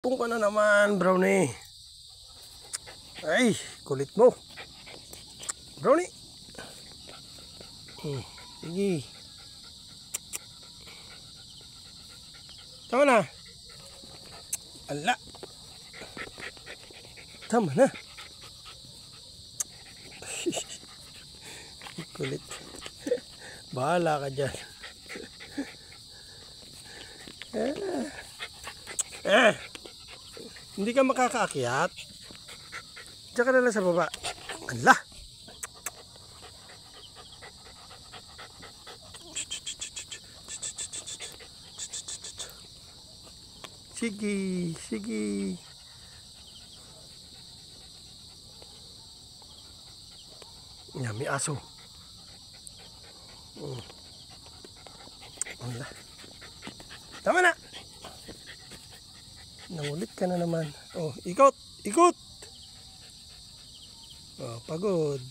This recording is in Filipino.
Pung ka na naman, Brownie. Ay, kulit mo. Brownie. Sige. Tama na. Ala. Tama na. Kulit. Bahala ka dyan. Hindi ka makakaakyat. Diyan ka na lang sa baba. Ala. Sige, sige. Yan, may aso. Ala. Tama na. Nangulit ka na naman. Oh, ikot, ikot. Oh, pagod.